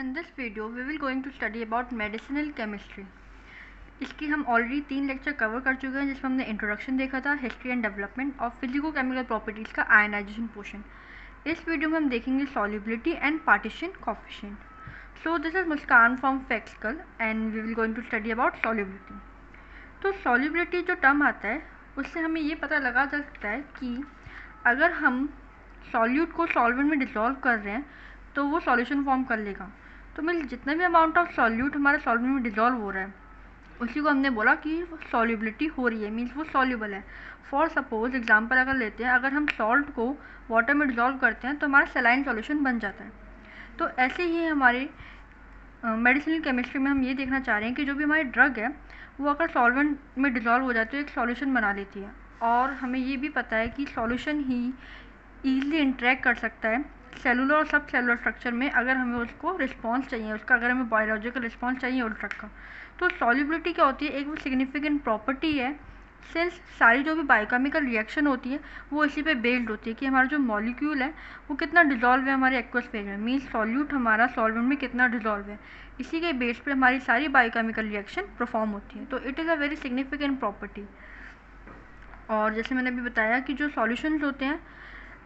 In this video, we will going to study about medicinal chemistry. इसकी हम already 3 lecture cover कर चुके हैं, जिसमें हमने इंट्रोडक्शन देखा था, हिस्ट्री एंड डेवलपमेंट और फिजिको केमिकल प्रॉपर्टीज़ का आयनाइजेशन पोर्शन. इस वीडियो में हम देखेंगे solubility and partition coefficient. So this is Muskan from फैक्सकल and we will going to study about solubility. तो सॉल्युबिलिटी जो टर्म आता है उससे हमें ये पता लगा जा सकता है कि अगर हम सॉल्यूट को सॉल्वेंट में डिसॉल्व कर रहे हैं तो वो सॉल्यूशन फॉर्म कर लेगा. तो मीन्स जितना भी अमाउंट ऑफ सॉल्यूट हमारे सॉल्वेंट में डिसॉल्व हो रहा है उसी को हमने बोला कि सॉल्युबिलिटी हो रही है, मीन्स वो सॉल्युबल है. फॉर सपोज एग्जांपल अगर लेते हैं, अगर हम सॉल्ट को वाटर में डिसॉल्व करते हैं तो हमारा सलाइन सॉल्यूशन बन जाता है. तो ऐसे ही हमारे मेडिसिनल केमिस्ट्री में हम ये देखना चाह रहे हैं कि जो भी हमारी ड्रग है वो अगर सॉल्वेंट में डिसॉल्व हो जाती है तो एक सॉल्यूशन बना लेती है. और हमें ये भी पता है कि सॉल्यूशन ही ईजिली इंटरेक्ट कर सकता है सेलुलर और सब सेलुलर स्ट्रक्चर में, अगर हमें उसको रिस्पॉन्स चाहिए उसका, अगर हमें बायोलॉजिकल रिस्पॉन्स चाहिए उस ड्रग का. तो सॉल्युबिलिटी क्या होती है, एक वो सिग्निफिकेंट प्रॉपर्टी है सिंस सारी जो भी बायोकेमिकल रिएक्शन होती है वो इसी पे बेस्ड होती है कि हमारा जो मॉलिक्यूल है वो कितना डिसॉल्व है हमारे एक्वस फेज में, मीन्स सॉल्यूट हमारा सॉल्वेंट में कितना डिसॉल्व है. इसी के बेस पे हमारी सारी बायोकेमिकल रिएक्शन परफॉर्म होती है. तो it is a very significant property. और जैसे मैंने अभी बताया कि जो सॉल्यूशंस होते हैं,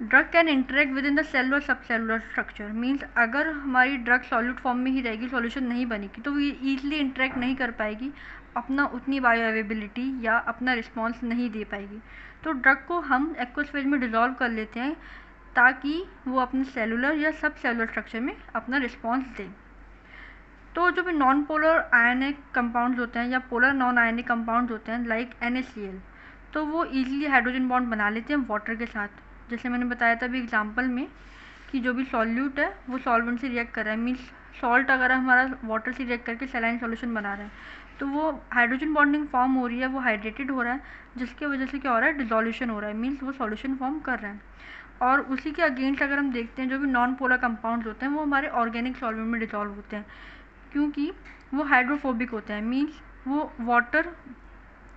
drug can interact with in the cellular सब सेलुलर स्ट्रक्चर, मीन्स अगर हमारी ड्रग सॉल्यूट फॉर्म में ही रहेगी, सॉल्यूशन नहीं बनेगी तो वो ईजिली इंटरेक्ट नहीं कर पाएगी, अपना उतनी बायो अवेलेबिलिटी या अपना रिस्पॉन्स नहीं दे पाएगी. तो ड्रग को हम एक्वस फेज में डिसॉल्व कर लेते हैं ताकि वो अपने सेलुलर या सब सेलुलर स्ट्रक्चर में अपना रिस्पॉन्स दें. तो जो भी नॉन पोलर आयनिक कंपाउंड्स होते हैं या पोलर नॉन आयनिक कंपाउंड्स होते हैं लाइक NaCl, तो वो ईजिली हाइड्रोजन बॉन्ड बना लेते हैं वाटर के साथ. जैसे मैंने बताया था अभी एग्जांपल में कि जो भी सॉल्यूट है वो सॉल्वेंट से रिएक्ट कर रहा है, मीन्स सॉल्ट अगर हमारा वाटर से रिएक्ट करके सलाइन सॉल्यूशन बना रहा है तो वो हाइड्रोजन बॉन्डिंग फॉर्म हो रही है, वो हाइड्रेटेड हो रहा है, जिसके वजह से क्या हो रहा है, डिसोल्यूशन हो रहा है, मीन्स वो सॉल्यूशन फॉर्म कर रहा है. और उसी के अगेंस्ट अगर हम देखते हैं जो भी नॉन पोलर कंपाउंड्स होते हैं वो हमारे ऑर्गेनिक सॉल्वेंट में डिसॉल्व होते हैं क्योंकि वो हाइड्रोफोबिक होते हैं, मीन्स वो वाटर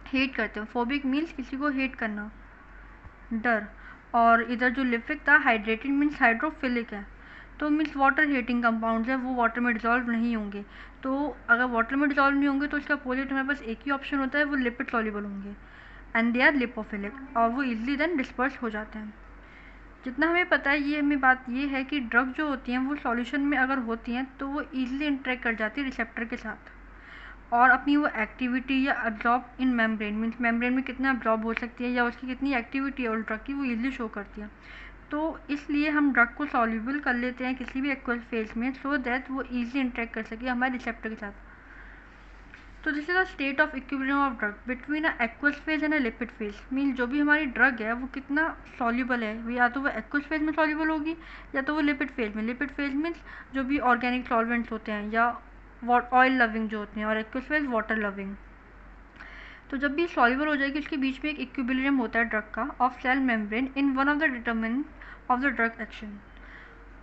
हेट करते हैं. फोबिक मीन्स किसी को हेट करना, डर. और इधर जो लिपिक था हाइड्रेटेड मीन्स हाइड्रोफिलिक है, तो मीन्स वाटर हेटिंग कंपाउंड्स है, वो वाटर में डिसॉल्व नहीं होंगे. तो अगर वाटर में डिसॉल्व नहीं होंगे तो इसका अपोजिट हमारे पास एक ही ऑप्शन होता है, वो लिपिड सॉल्युबल होंगे एंड दे आर लिपोफिलिक और वो इजीली देन डिस्पर्स हो जाते हैं. जितना हमें पता है, ये हमें बात ये है कि ड्रग जो होती हैं वो सॉल्यूशन में अगर होती हैं तो वो ईजिली इंटरेक्ट कर जाती है रिसेप्टर के साथ और अपनी वो एक्टिविटी या अब्जॉर्ब इन मेम्ब्रेन, मीन्स मेम्ब्रेन में कितना अब्जॉर्ब हो सकती है या उसकी कितनी एक्टिविटी है उस ड्रग की, वो ईजिली शो करती है. तो इसलिए हम ड्रग को सॉल्यूबल कर लेते हैं किसी भी एक्वस फेज में सो दैट वो ईजिली इंटरेक्ट कर सके हमारे रिसेप्टर के साथ. तो this is a state of equilibrium of drug between a aqueous phase and a lipid phase, means जो भी हमारी ड्रग है वो कितना सॉल्यूबल है, वो या तो वो एक्वस फेज में सॉल्यूबल होगी या तो वो लिपिड फेज में. लिपिड फेज मीन्स जो भी ऑर्गेनिक सॉल्वेंट्स होते हैं या ऑयल लविंग जो होते हैं, और एक्वस फेज वाटर लविंग. तो जब भी सॉल्युबल हो जाएगी उसके बीच में एक इक्विलिब्रियम होता है ड्रग का of cell membrane in one of the determinant of the drug action.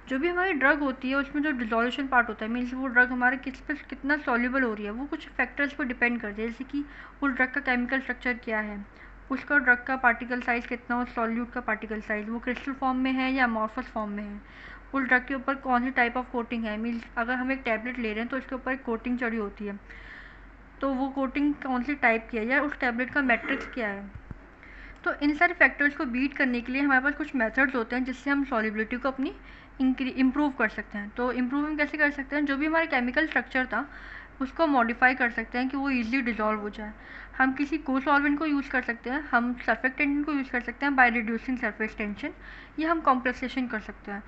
जो भी हमारी ड्रग होती है उसमें जो डिसोल्यूशन पार्ट होता है, मीन्स वो ड्रग हमारे किस पे कितना सॉल्युबल हो रही है, वो कुछ फैक्टर्स पर डिपेंड करती है, जैसे कि उस ड्रग का केमिकल स्ट्रक्चर क्या है, उसका ड्रग का पार्टिकल साइज़ कितना, उस सॉल्यूट का पार्टिकल साइज़ वो क्रिस्टल फॉर्म में है या अमॉर्फस फॉर्म में है, उस ड्रग के ऊपर कौन सी टाइप ऑफ कोटिंग है, मीन्स अगर हम एक टैबलेट ले रहे हैं तो उसके ऊपर एक कोटिंग चढ़ी होती है तो वो कोटिंग कौन सी टाइप की है या उस टैबलेट का मैट्रिक्स क्या है. तो इन सारे फैक्टर्स को बीट करने के लिए हमारे पास कुछ मेथड्स होते हैं जिससे हम सॉल्युबिलिटी को अपनी इम्प्रूव कर सकते हैं. तो इम्प्रूव हम कैसे कर सकते हैं, जो भी हमारा केमिकल स्ट्रक्चर था उसको मॉडिफाई कर सकते हैं कि वो ईजिली डिसॉल्व हो जाए. हम किसी को सॉल्वेंट को यूज़ कर सकते हैं, हम सर्फेक्टेंट को यूज़ कर सकते हैं बाय रिड्यूसिंग सरफेस टेंशन, या हम कॉम्प्लेक्सेशन कर सकते हैं.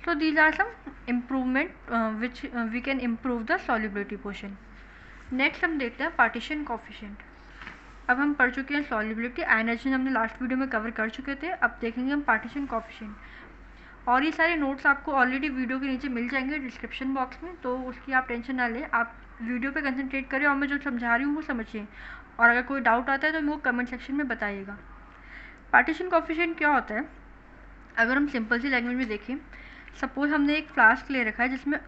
So these are some improvement which we can improve the solubility portion. Next हम देखते हैं पार्टीशन कोएफिशिएंट. अब हम पढ़ चुके हैं सॉल्युबिलिटी, आयनाइजेशन हमने लास्ट वीडियो में कवर कर चुके थे. अब देखेंगे हम पार्टीशन कोएफिशिएंट. और ये सारे नोट्स आपको ऑलरेडी वीडियो के नीचे मिल जाएंगे डिस्क्रिप्शन बॉक्स में, तो उसकी आप टेंशन ना लें, आप वीडियो पे कंसंट्रेट करें और मैं जो समझा रही हूँ वो समझिए. और अगर कोई डाउट आता है तो वो कमेंट सेक्शन में बताइएगा. पार्टीशन कोएफिशिएंट क्या होता है, अगर हम सिंपल सी लैंग्वेज में देखें, सपोज हमने एक फ्लास्क ले रखा है जिसमें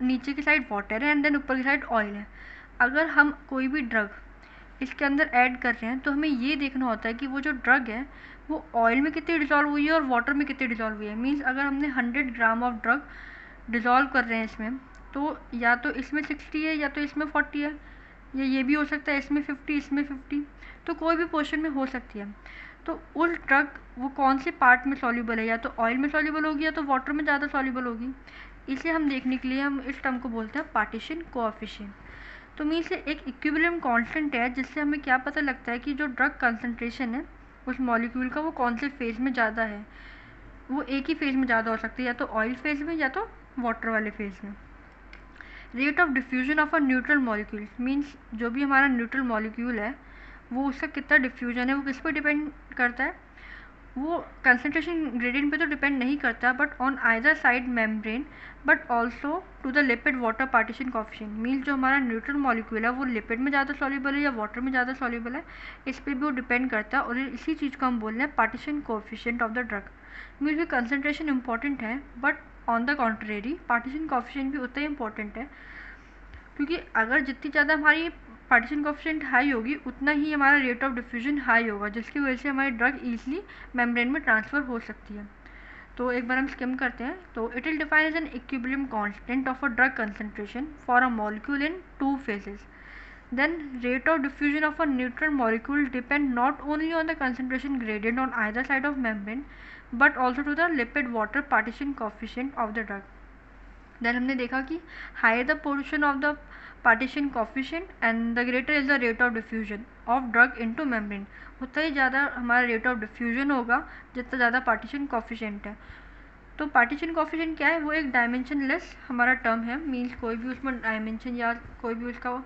नीचे की साइड वाटर है एंड देन ऊपर की साइड ऑयल है. अगर हम कोई भी ड्रग इसके अंदर ऐड कर रहे हैं तो हमें ये देखना होता है कि वो जो ड्रग है वो ऑयल में कितनी डिसॉल्व हुई है और वाटर में कितनी डिसॉल्व हुई है. मीन्स अगर हमने 100 ग्राम ऑफ ड्रग डिसॉल्व कर रहे हैं इसमें तो या तो इसमें 60 है या तो इसमें 40 है, या ये भी हो सकता है इसमें 50 इसमें 50, तो कोई भी पोर्शन में हो सकती है। तो उस ड्रग वो कौन से पार्ट में सॉल्युबल है, या तो ऑयल में सॉल्युबल होगी या तो वाटर में ज़्यादा सॉल्युबल होगी। इसे हम देखने के लिए हम इस टर्म को बोलते हैं पार्टीशन कोएफिशिएंट। तो मीन्स एक इक्विलिब्रियम कांस्टेंट है जिससे हमें क्या पता लगता है कि जो ड्रग कंसंट्रेशन है उस मॉलिक्यूल का वो कौन से फेज़ में ज़्यादा है। वो एक ही फेज़ में ज़्यादा हो सकती है, या तो ऑयल फेज़ में या तो वाटर वाले फेज़ में। Rate of diffusion of a neutral molecule means जो भी हमारा न्यूट्रल मॉलिक्यूल है वो उसका कितना डिफ्यूजन है वो किस पर डिपेंड करता है। वो कंसनट्रेशन ग्रेडियंट पे तो डिपेंड नहीं करता, but on either side membrane, but also to the lipid water partition coefficient. Means जो हमारा न्यूट्रल मॉलिक्यूल है वो लिपिड में ज़्यादा सॉल्युबल है या वाटर में ज़्यादा सॉल्युबल है, इस पर भी वो डिपेंड करता है। और इसी चीज़ को हम बोल रहे हैं partition coefficient of the drug. Means भी कंसनट्रेशन इंपॉर्टेंट है, but on the contrary partition coefficient भी उतना ही इंपॉर्टेंट है, क्योंकि अगर जितनी ज़्यादा हमारी पार्टीशन कोएफिशिएंट हाई होगी उतना ही हमारा रेट ऑफ डिफ्यूजन हाई होगा, जिसकी वजह से हमारी ड्रग ईजिली मेम्ब्रेन में ट्रांसफ़र हो सकती है। तो एक बार हम स्किम करते हैं। तो it will define as an equilibrium constant of a drug concentration for a molecule in 2 phases. Then rate of diffusion of a neutral molecule depend not only on the concentration gradient on either side of membrane but also to the lipid water partition coefficient of the drug. Then हमने देखा कि higher the portion of the partition coefficient and the greater is the rate of diffusion of drug into membrane, उतना ही ज़्यादा हमारा rate of diffusion होगा जितना ज़्यादा partition coefficient है। तो पार्टीशन कोएफिशिएंट क्या है, वो एक डायमेंशनलेस हमारा टर्म है। मीन्स कोई भी उसमें डायमेंशन या कोई भी उसका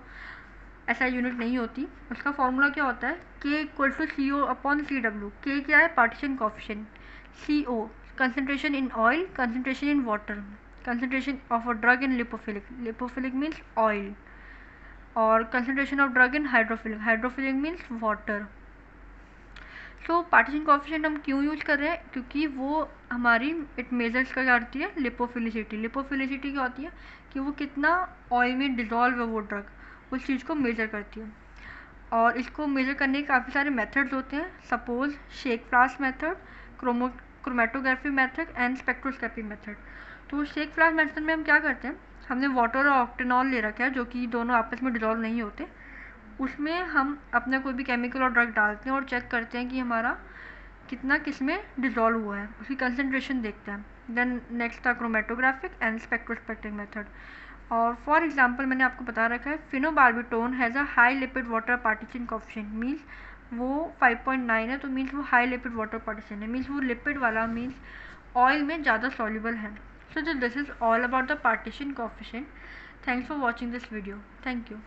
ऐसा यूनिट नहीं होती। उसका फॉर्मूला क्या होता है, K equal to C O upon C W. K क्या है partition coefficient, C O concentration in oil, concentration in water, concentration of a drug in lipophilic, lipophilic means oil, और concentration of drug in hydrophilic, hydrophilic means water. तो partition coefficient हम क्यों use कर रहे हैं, क्योंकि वो हमारी इट मेजर्स क्या करती है, लिपोफिलिसिटी। लिपोफिलिसिटी क्या होती है कि वो कितना ऑयल में डिज़ोल्व है वो ड्रग, उस चीज़ को मेज़र करती है। और इसको मेज़र करने के काफ़ी सारे मेथड्स होते हैं। Suppose shake flask method, chromatography method and spectroscopy method. तो शेक फ्लास्क मेथड में हम क्या करते हैं, हमने वाटर और ऑक्टेनॉल ले रखा है जो कि दोनों आपस में डिज़ोल्व नहीं होते। उसमें हम अपना कोई भी केमिकल और ड्रग डालते हैं और चेक करते हैं कि हमारा कितना किस में डिज़ोल्व हुआ है, उसकी कंसंट्रेशन देखते हैं। देन नेक्स्ट था क्रोमेटोग्राफिक एंड स्पेक्ट्रोस्पेक्टिक मेथड। और फॉर एग्जांपल मैंने आपको बता रखा है phenobarbitone has a high lipid water partition coefficient. Means वो 5.9 है, तो मीन्स वो हाई लिपिड वाटर पार्टीशन है। मीन्स वो लिपिड वाला मीन्स ऑयल में ज़्यादा सॉल्युबल है। So this is all about the partition coefficient. Thanks for watching this video. Thank you.